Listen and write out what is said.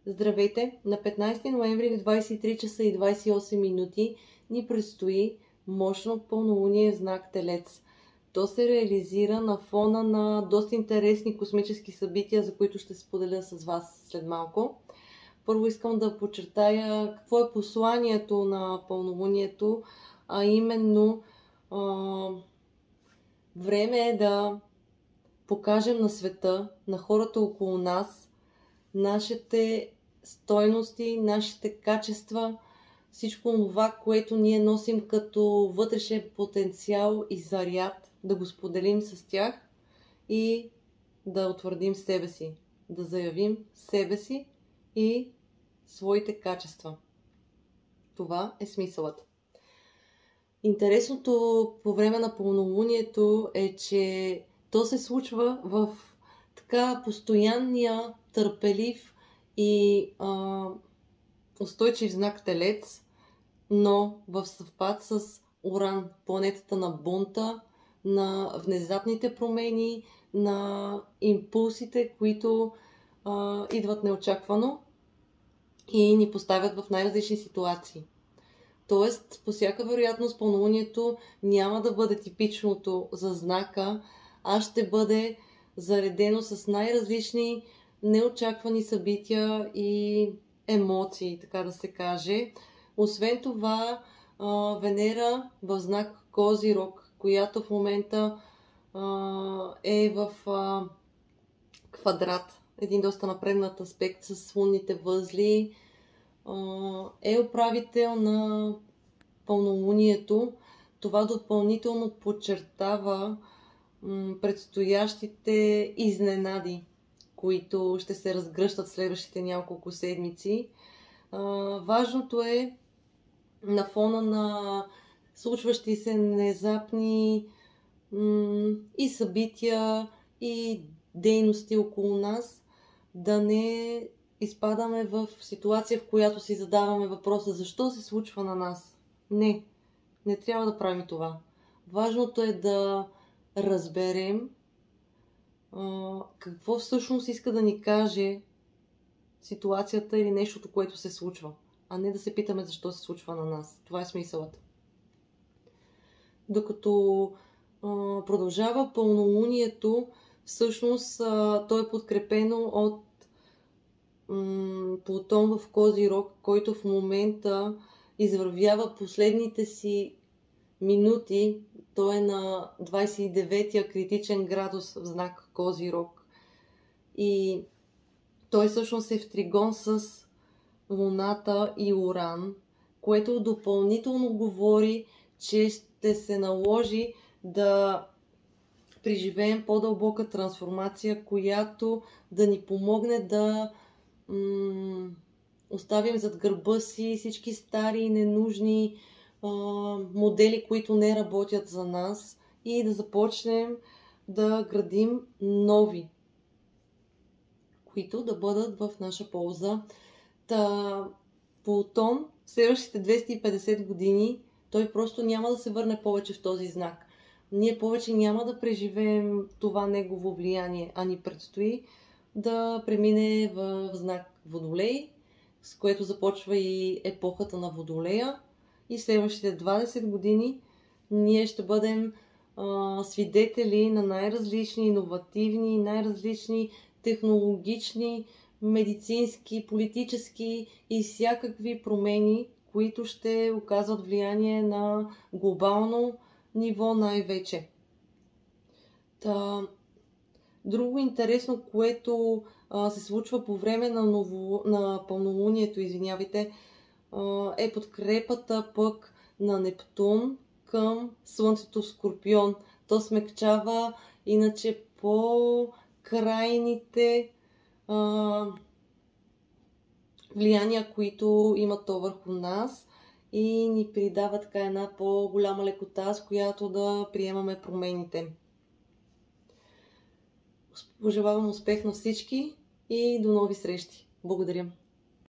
Здравейте! На 15 ноември в 23 часа и 28 минути ни предстои мощно пълнолуние в знак Телец. То се реализира на фона на доста интересни космически събития, за които ще споделя с вас след малко. Първо искам да подчертая какво е посланието на пълнолунието, а именно време е да покажем на света, на хората около нас, нашите стойности, нашите качества, всичко това, което ние носим като вътрешен потенциал и заряд, да го споделим с тях и да утвърдим себе си, да заявим себе си и своите качества. Това е смисълът. Интересното по време на пълнолунието е, че то се случва в така постоянния, търпелив и устойчив знак Телец, но в съвпад с Уран, планетата на бунта, на внезапните промени, на импулсите, които идват неочаквано и ни поставят в най-различни ситуации. Тоест, по всяка вероятност, пълнолунието няма да бъде типичното за знака, а ще бъде заредено с най-различни неочаквани събития и емоции, така да се каже. Освен това, Венера в знак Козирог, която в момента е в квадрат, един доста напрегнат аспект с лунните възли, е управител на пълнолунието. Това допълнително подчертава предстоящите изненади, които ще се разгръщат следващите няколко седмици. Важното е на фона на случващи се внезапни и събития, и дейности около нас, да не изпадаме в ситуация, в която си задаваме въпроса защо се случва на нас. Не трябва да правим това. Важното е да разберем какво всъщност иска да ни каже ситуацията или нещото, което се случва, а не да се питаме защо се случва на нас. Това е смисълът. Докато продължава пълнолунието, всъщност то е подкрепено от Плутон в Козирог, който в момента извървява последните си минути. Той е на 29-я критичен градус в знак Козирог. И той всъщност е в тригон с Луната и Уран, което допълнително говори, че ще се наложи да преживеем по-дълбока трансформация, която да ни помогне да оставим зад гърба си всички стари и ненужни модели, които не работят за нас, и да започнем да градим нови, които да бъдат в наша полза. Плутон в следващите 250 години той просто няма да се върне повече в този знак. Ние повече няма да преживеем това негово влияние, а ни предстои да премине в знак Водолей, с което започва и епохата на Водолея. И следващите 20 години ние ще бъдем свидетели на най-различни иновативни, най-различни технологични, медицински, политически и всякакви промени, които ще оказват влияние на глобално ниво най-вече. Друго интересно, което се случва по време на пълнолунието, е подкрепата пък на Нептун към Слънцето в Скорпион. То смекчава иначе по-крайните влияния, които има то върху нас, и ни придава така една по-голяма лекота, с която да приемаме промените. Пожелавам успех на всички и до нови срещи. Благодаря.